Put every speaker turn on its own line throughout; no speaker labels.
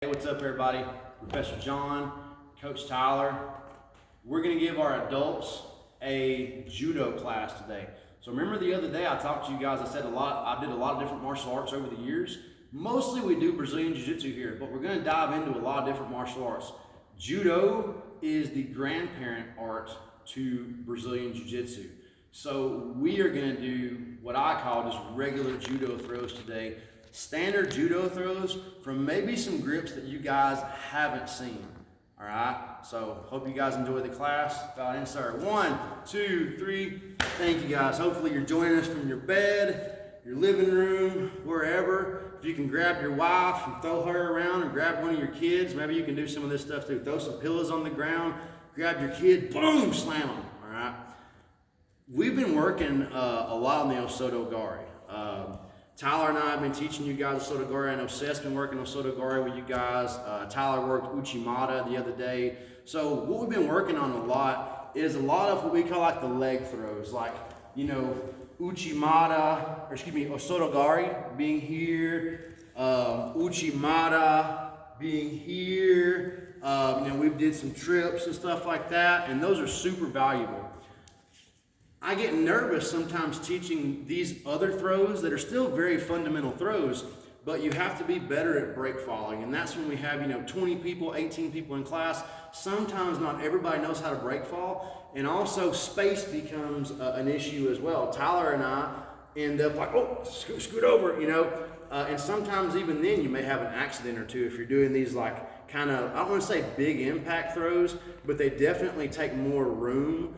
Hey, what's up everybody? Professor Jon, Coach Tyler. We're gonna give our adults a judo class today. So remember the other day I talked to you guys, I did a lot of different martial arts over the years. Mostly we do Brazilian Jiu-Jitsu here, but we're gonna dive into a lot of different martial arts. Judo is the grandparent art to Brazilian Jiu-Jitsu. So we are gonna do what I call just regular judo throws today. Standard judo throws from maybe some grips that you guys haven't seen. All right, so hope you guys enjoy the class. Got insert 1, 2, 3. Thank you guys. Hopefully you're joining us from your bed, your living room, wherever. If you can grab your wife and throw her around, or grab one of your kids, maybe you can do some of this stuff too. Throw some pillows on the ground, grab your kid, boom, slam them. All right. We've been working a lot on the Osotogari. Tyler and I have been teaching you guys Osotogari. I know Seth's been working on Osotogari with you guys. Tyler worked Uchimata the other day. So what we've been working on a lot is a lot of what we call like the leg throws, like, you know, Uchimata, or excuse me, Osotogari being here, Uchimata being here. You know, we did some trips and stuff like that, and those are super valuable. I get nervous sometimes teaching these other throws that are still very fundamental throws, but you have to be better at break falling. And that's when we have, 20 people, 18 people in class. Sometimes not everybody knows how to break fall. And also space becomes an issue as well. Tyler and I end up like, oh, scoot over, and sometimes even then you may have an accident or two if you're doing these like kind of, I don't want to say big impact throws, but they definitely take more room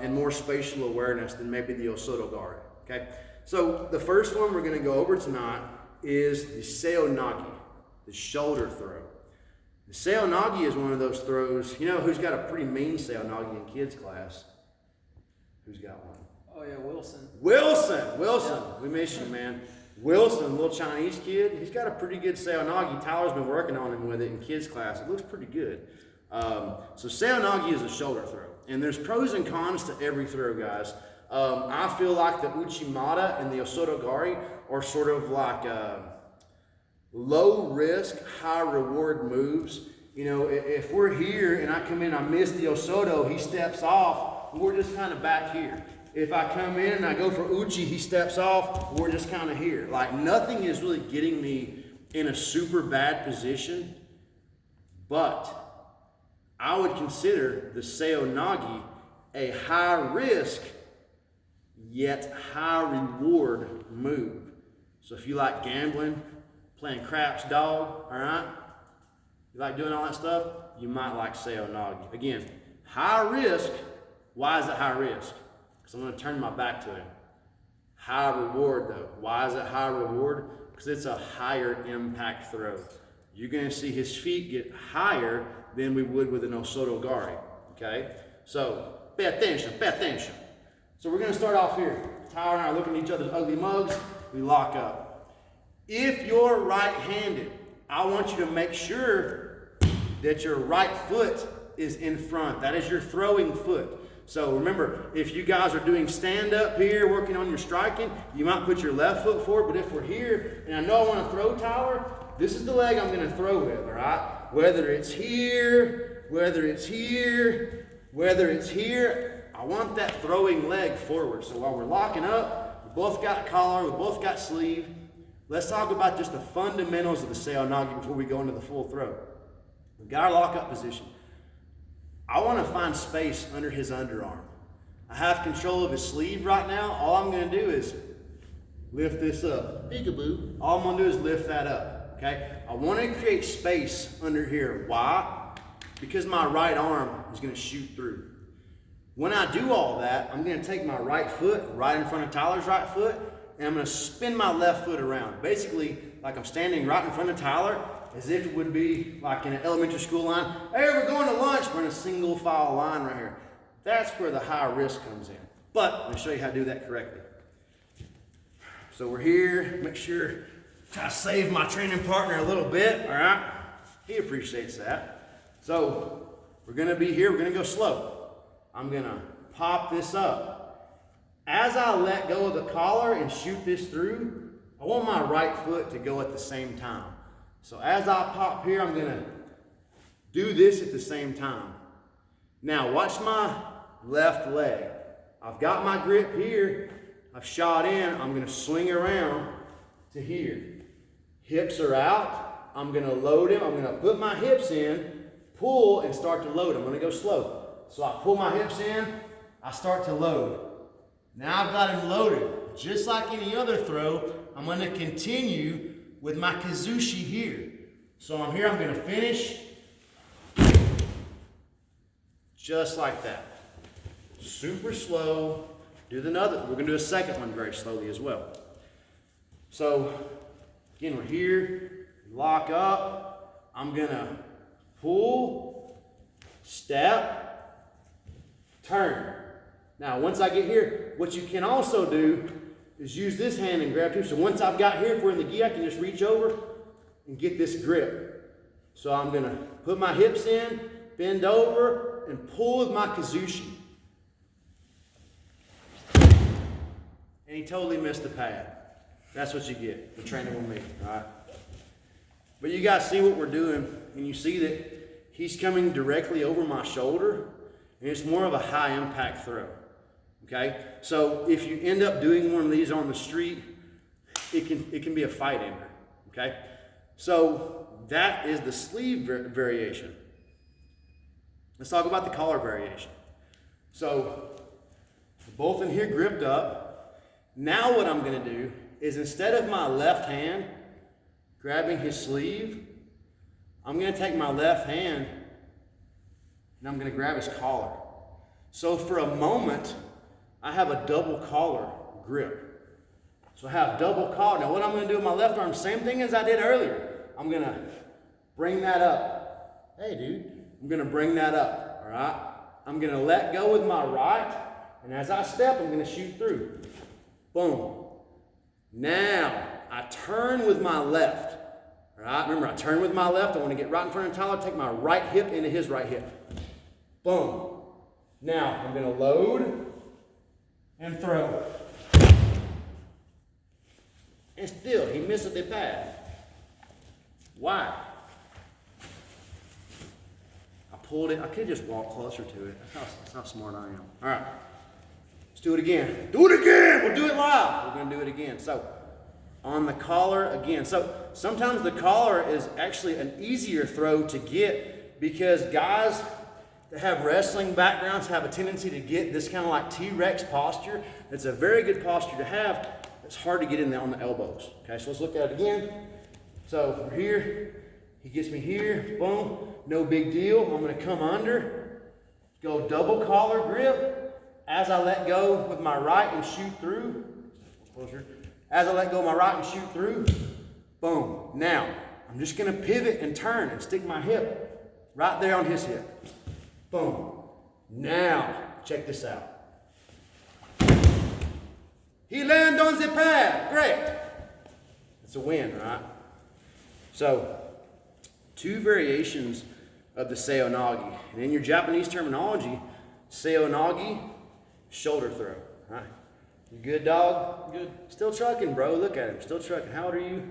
and more spatial awareness than maybe the Osotogari, okay? So the first one we're gonna go over tonight is the Seo Nagi, the shoulder throw. The Seo Nagi is one of those throws, you know who's got a pretty mean Seo Nagi in kids class? Who's got one?
Oh yeah, Wilson.
Wilson,
Yeah.
We miss you, man. Wilson, little Chinese kid, he's got a pretty good Seo Nagi. Tyler's been working on him with it in kids class. It looks pretty good. So Seo Nagi is a shoulder throw. And there's pros and cons to every throw, guys. I feel like the Uchimata and the Osotogari are sort of like low risk, high reward moves. If we're here and I come in, I miss the Osoto, he steps off, we're just kind of back here. If I come in and I go for Uchi, he steps off, we're just kind of here. Like nothing is really getting me in a super bad position, but I would consider the Seo Nagi a high risk yet high reward move. So if you like gambling, playing craps dog, all right, you like doing all that stuff, you might like Seo Nagi. Again, high risk. Why is it high risk? Because I'm going to turn my back to him. High reward though. Why is it high reward? Because it's a higher impact throw. You're going to see his feet get higher than we would with an Osotogari, okay? So pay attention. So we're going to start off here. Tyler and I are looking at each other's ugly mugs. We lock up. If you're right-handed, I want you to make sure that your right foot is in front. That is your throwing foot. So remember, if you guys are doing stand-up here, working on your striking, you might put your left foot forward, but if we're here, and I know I want to throw Tyler, this is the leg I'm going to throw with, all right? Whether it's here, whether it's here, whether it's here, I want that throwing leg forward. So while we're locking up, we both got collar, we both got sleeve. Let's talk about just the fundamentals of the Seo Nagi before we go into the full throw. We've got our lock-up position. I want to find space under his underarm. I have control of his sleeve right now. All I'm going to do is lift this up. Peekaboo. All I'm going to do is lift that up. Okay, I want to create space under here. Why? Because my right arm is going to shoot through. When I do all that, I'm going to take my right foot right in front of Tyler's right foot, and I'm going to spin my left foot around. Basically, like I'm standing right in front of Tyler, as if it would be like in an elementary school line. Hey, we're going to lunch. We're in a single file line right here. That's where the high risk comes in. But let me show you how to do that correctly. So we're here. Make sure. Try to save my training partner a little bit, all right? He appreciates that. So we're gonna be here, we're gonna go slow. I'm gonna pop this up. As I let go of the collar and shoot this through, I want my right foot to go at the same time. So as I pop here, I'm gonna do this at the same time. Now watch my left leg. I've got my grip here. I've shot in. I'm gonna swing around to here. Hips are out. I'm gonna load him. I'm gonna put my hips in, pull, and start to load. I'm gonna go slow. So I pull my hips in, I start to load. Now I've got him loaded. Just like any other throw, I'm gonna continue with my kazushi here. So I'm here, I'm gonna finish just like that. Super slow. Do another. We're gonna do a second one very slowly as well. So again, we're here, lock up. I'm gonna pull, step, turn. Now, once I get here, what you can also do is use this hand and grab too. So once I've got here, if we're in the gi, I can just reach over and get this grip. So I'm gonna put my hips in, bend over, and pull with my kazushi. And he totally missed the pad. That's what you get for training with me, all right? But you guys see what we're doing, and you see that he's coming directly over my shoulder, and it's more of a high impact throw, okay? So if you end up doing one of these on the street, it can be a fight ender, okay? So that is the sleeve variation. Let's talk about the collar variation. So both in here gripped up. Now what I'm gonna do is instead of my left hand grabbing his sleeve, I'm gonna take my left hand and I'm gonna grab his collar. So for a moment, I have a double collar grip. So I have double collar. Now what I'm gonna do with my left arm, same thing as I did earlier. I'm gonna bring that up. Hey dude, I'm gonna bring that up, all right? I'm gonna let go with my right, and as I step, I'm gonna shoot through. Boom. Now, I turn with my left, all right? Remember, I turn with my left. I wanna get right in front of Tyler, take my right hip into his right hip. Boom. Now, I'm gonna load and throw. And still, he misses the pad. Why? I pulled it. I could just walk closer to it. That's how smart I am. All right. Let's do it again. Do it again. We'll do it live. We're going to do it again. So, on the collar again. So, sometimes the collar is actually an easier throw to get because guys that have wrestling backgrounds have a tendency to get this kind of like T-Rex posture. It's a very good posture to have. It's hard to get in there on the elbows. Okay, so let's look at it again. So we're here, he gets me here, boom, no big deal. I'm gonna come under, go double collar grip. As I let go with my right and shoot through, closer. As I let go with my right and shoot through, boom. Now, I'm just gonna pivot and turn and stick my hip right there on his hip. Boom. Now, check this out. He landed on the pad, great. It's a win, right? So, two variations of the Seo Nagi. And in your Japanese terminology, Seo Nagi, shoulder throw. Right? You good, dog?
Good.
Still trucking, bro. Look at him. Still trucking. How old are you?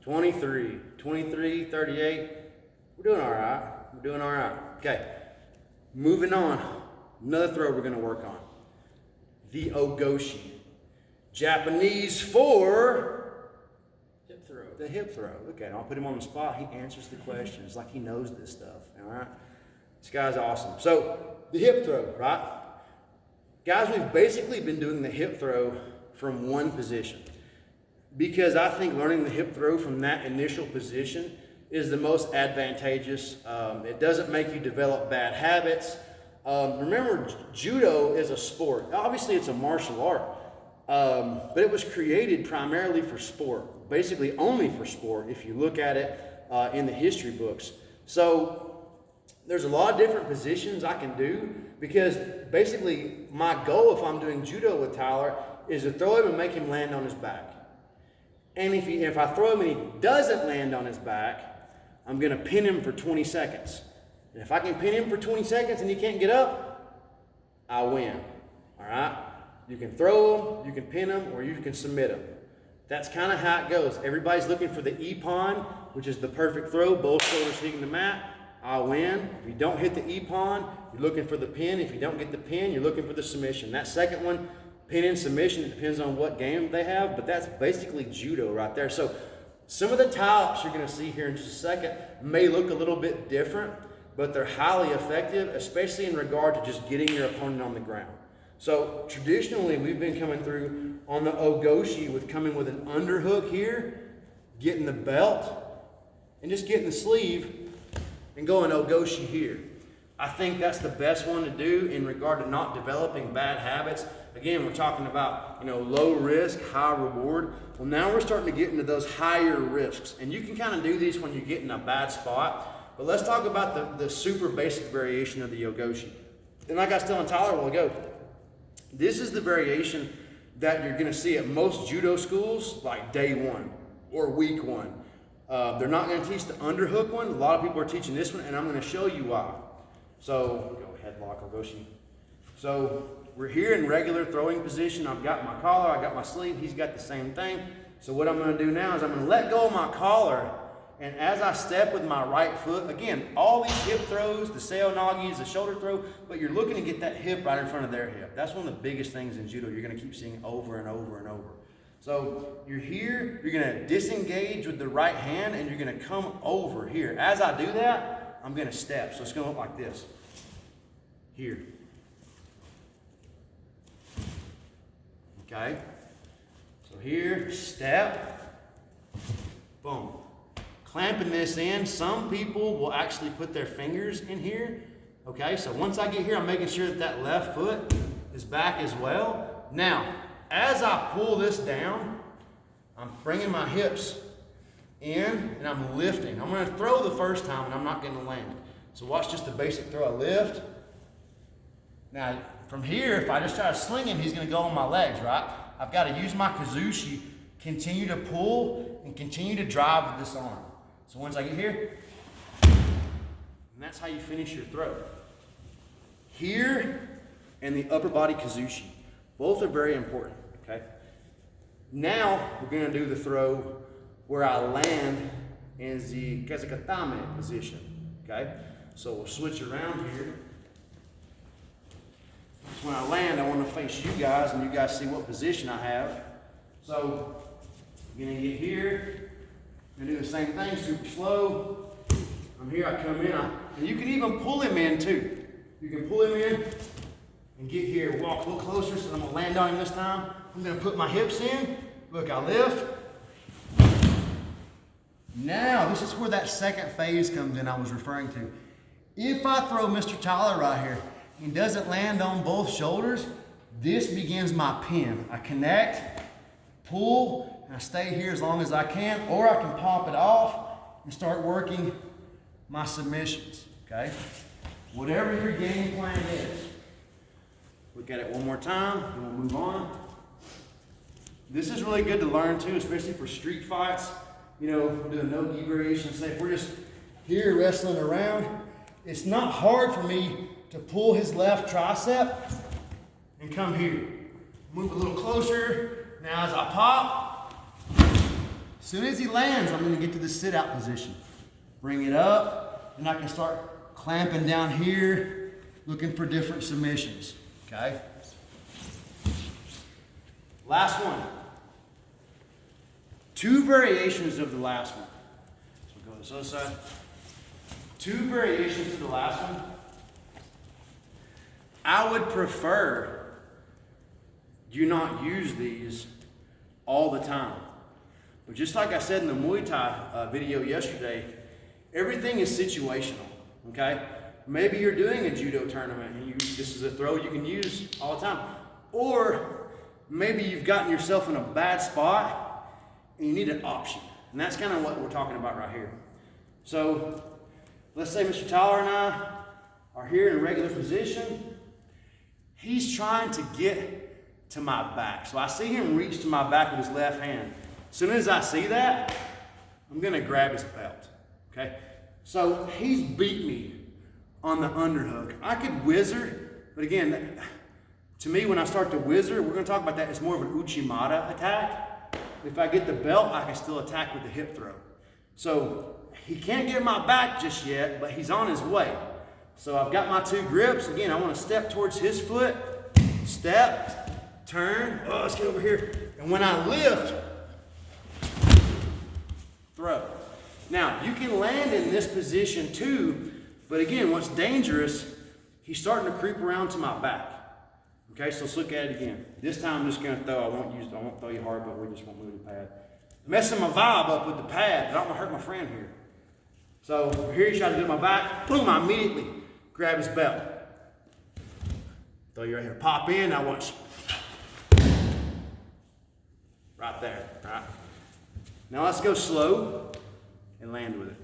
23.
23, 38. We're doing all right. We're doing all right. Okay. Moving on. Another throw we're going to work on. The Goshi. Japanese for
Hip throw.
the hip throw. Look at him. I'll put him on the spot. He answers the questions like he knows this stuff. All right. This guy's awesome. So the hip throw, right? Guys, we've basically been doing the hip throw from one position because I think learning the hip throw from that initial position is the most advantageous. It doesn't make you develop bad habits. Remember, judo is a sport. Obviously, it's a martial art. But it was created primarily for sport, basically only for sport if you look at it in the history books. So there's a lot of different positions I can do because basically my goal if I'm doing judo with Tyler is to throw him and make him land on his back. And if I throw him and he doesn't land on his back, I'm going to pin him for 20 seconds. And if I can pin him for 20 seconds and he can't get up, I win. All right? You can throw them, you can pin them, or you can submit them. That's kind of how it goes. Everybody's looking for the ippon which is the perfect throw, both shoulders hitting the mat, I win. If you don't hit the ippon, you're looking for the pin. If you don't get the pin, you're looking for the submission. That second one, pin and submission, it depends on what game they have, but that's basically judo right there. So some of the tie-ups you're gonna see here in just a second may look a little bit different, but they're highly effective, especially in regard to just getting your opponent on the ground. So traditionally, we've been coming through on the Goshi with coming with an underhook here, getting the belt, and just getting the sleeve and going Goshi here. I think that's the best one to do in regard to not developing bad habits. Again, we're talking about, low risk, high reward. Well, now we're starting to get into those higher risks. And you can kind of do these when you get in a bad spot. But let's talk about the super basic variation of the Goshi. And like I was telling Tyler a while ago, this is the variation that you're gonna see at most judo schools, like day one or week one. They're not gonna teach the underhook one. A lot of people are teaching this one, and I'm gonna show you why. So, go headlock or Goshi. So, we're here in regular throwing position. I've got my collar, I got my sleeve, he's got the same thing. So what I'm gonna do now is I'm gonna let go of my collar, and as I step with my right foot, again, all these hip throws, the Seo Nagis, the shoulder throw, but you're looking to get that hip right in front of their hip. That's one of the biggest things in judo you're gonna keep seeing over and over and over. So you're here, you're gonna disengage with the right hand, and you're gonna come over here. As I do that, I'm gonna step. So it's gonna look like this. Here. Okay? So here, step, boom. Clamping this in, some people will actually put their fingers in here. Okay, so once I get here, I'm making sure that that left foot is back as well. Now, as I pull this down, I'm bringing my hips in and I'm lifting. I'm gonna throw the first time and I'm not gonna land. So watch just the basic throw. I lift. Now, from here, if I just try to sling him, he's gonna go on my legs, right? I've gotta use my kazushi, continue to pull and continue to drive with this arm. So once I get here, and that's how you finish your throw. Here and the upper body kazushi. Both are very important, okay? Now we're gonna do the throw where I land in the kezakatame position, okay? So we'll switch around here. So when I land, I wanna face you guys and you guys see what position I have. So I'm gonna get here, I'm gonna do the same thing, super slow. I'm here, I come in, and you can even pull him in too. You can pull him in and get here, walk a little closer, so I'm gonna land on him this time. I'm gonna put my hips in, look, I lift. Now, this is where that second phase comes in I was referring to. If I throw Mr. Tyler right here, he doesn't land on both shoulders, this begins my pin. I connect, pull, and I stay here as long as I can, or I can pop it off and start working my submissions, okay? Whatever your game plan is. Look at it one more time, and we'll move on. This is really good to learn too, especially for street fights. We'll do a no-gi variation. Say if we're just here wrestling around, it's not hard for me to pull his left tricep and come here. Move a little closer. Now as I pop, as soon as he lands, I'm gonna get to the sit-out position. Bring it up, and I can start clamping down here, looking for different submissions, okay? Last one. Two variations of the last one. So we'll go to this other side. Two variations of the last one. I would prefer you not use these all the time. But just like I said in the Muay Thai video yesterday, everything is situational, okay? Maybe you're doing a judo tournament and this is a throw you can use all the time. Or maybe you've gotten yourself in a bad spot and you need an option. And that's kind of what we're talking about right here. So let's say Mr. Tyler and I are here in a regular position. He's trying to get to my back. So I see him reach to my back with his left hand. As soon as I see that, I'm gonna grab his belt, okay? So he's beat me on the underhook. I could whizzer, but again, to me, when I start to whizzer, we're gonna talk about that, it's more of an uchimata attack. If I get the belt, I can still attack with the hip throw. So he can't get my back just yet, but he's on his way. So I've got my 2 grips. Again, I want to step towards his foot, step, turn. Oh, let's get over here. And when I lift, throw. Now, you can land in this position too, but again, what's dangerous, he's starting to creep around to my back. Okay, so let's look at it again. This time I'm just going to throw. I won't throw you hard, but we just won't move the pad. Messing my vibe up with the pad. I don't want to hurt my friend here. So here he tries to do my back. Boom, I immediately grab his belt. Throw you right here. Pop in, I want you. Right there, right? Now let's go slow and land with it.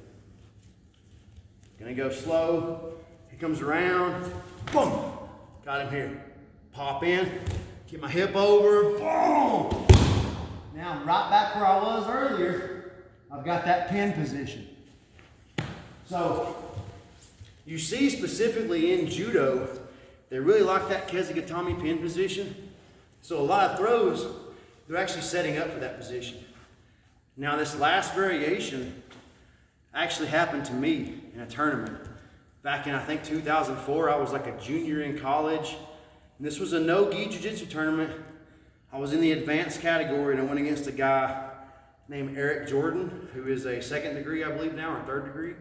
Gonna go slow. He comes around. Boom! Got him here. Pop in. Get my hip over. Boom! Now I'm right back where I was earlier. I've got that pin position. So you see specifically in judo, they really like that Kezigatami pin position. So a lot of throws, they're actually setting up for that position. Now this last variation actually happened to me in a tournament. Back in, I think, 2004, I was like a junior in college. And this was a no-gi jiu-jitsu tournament. I was in the advanced category and I went against a guy named Eric Jordan, who is a 2nd degree, I believe now, or 3rd degree.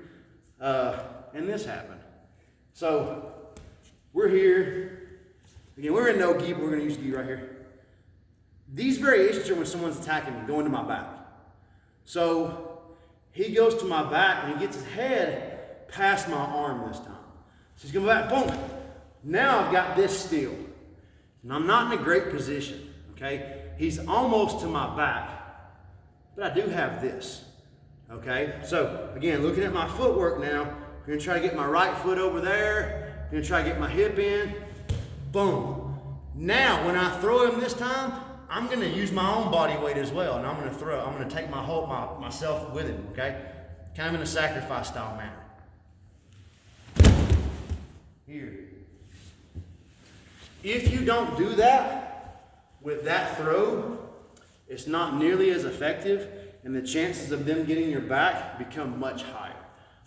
And this happened. So we're here. Again, we're in no-gi, but we're gonna use gi right here. These variations are when someone's attacking me, going to my back. So he goes to my back and he gets his head past my arm this time. So he's going back, boom. Now I've got this still. And I'm not in a great position, okay? He's almost to my back, but I do have this, okay? So again, looking at my footwork now, I'm gonna try to get my right foot over there. I'm gonna try to get my hip in, boom. Now, when I throw him this time, I'm gonna use my own body weight as well, and I'm gonna throw. I'm gonna take myself with him, okay? Kind of in a sacrifice style manner. Here. If you don't do that with that throw, it's not nearly as effective, and the chances of them getting your back become much higher.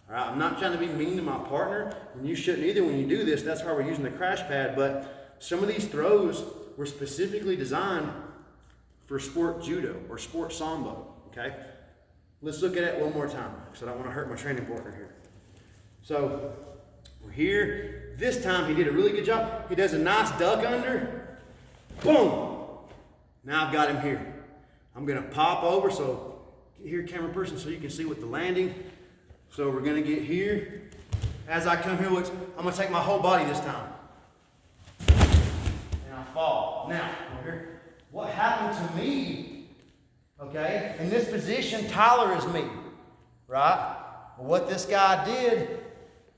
All right, I'm not trying to be mean to my partner, and you shouldn't either when you do this. That's why we're using the crash pad, but some of these throws were specifically designed for sport judo or sport sambo, okay? Let's look at it one more time, because I don't want to hurt my training partner here. So we're here. This time he did a really good job. He does a nice duck under. Boom! Now I've got him here. I'm gonna pop over, so get here, camera person, so you can see with the landing. So we're gonna get here. As I come here, I'm gonna take my whole body this time. And I fall. Now, over here. What happened to me, okay, in this position, Tyler is me, right? Well, what this guy did,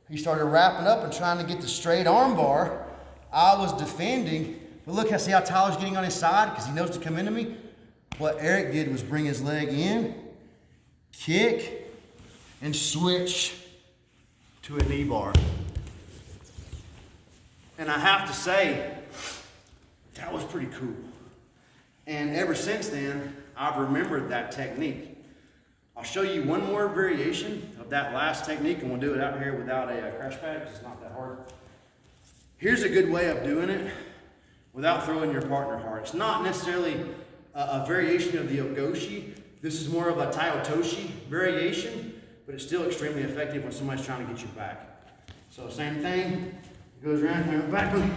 he started wrapping up and trying to get the straight arm bar. I was defending, but look, see how Tyler's getting on his side because he knows to come into me? What Eric did was bring his leg in, kick, and switch to a knee bar. And I have to say, that was pretty cool. And ever since then, I've remembered that technique. I'll show you one more variation of that last technique, and we'll do it out here without a crash pad because it's not that hard. Here's a good way of doing it without throwing your partner hard. It's not necessarily a variation of the Goshi. This is more of a Taiotoshi variation, but it's still extremely effective when somebody's trying to get you back. So same thing, it goes around, come back, boom,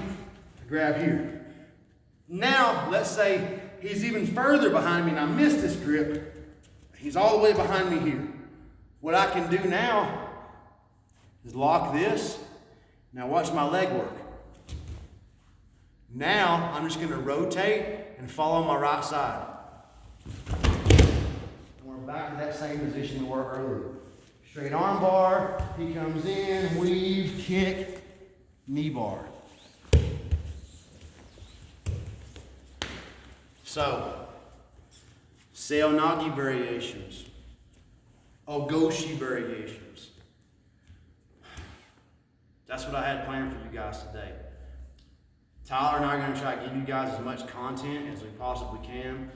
grab here. Now, let's say he's even further behind me and I missed this grip. He's all the way behind me here. What I can do now is lock this. Now watch my leg work. Now I'm just gonna rotate and follow my right side. And we're back to that same position we were earlier. Straight arm bar, he comes in, weave, kick, knee bar. So, Seo Nagi variations, Goshi variations. That's what I had planned for you guys today. Tyler and I are going to try to give you guys as much content as we possibly can.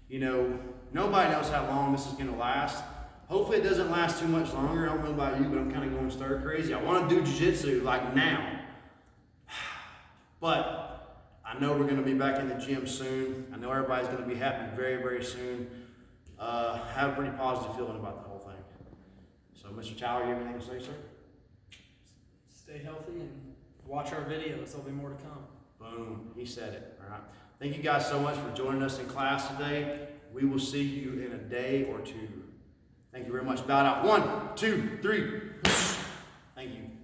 You know, nobody knows how long this is going to last. Hopefully it doesn't last too much longer. I don't know about you, but I'm kind of going stir crazy. I want to do jiu-jitsu like now. But I know we're going to be back in the gym soon. I know everybody's going to be happy very, very soon. Have a pretty positive feeling about the whole thing. So, Mr. Tyler, you have anything to say, sir?
Stay healthy and watch our videos. There'll be more to come.
Boom. He said it. All right. Thank you guys so much for joining us in class today. We will see you in a day or two. Thank you very much. Bow out. 1, 2, 3. Thank you.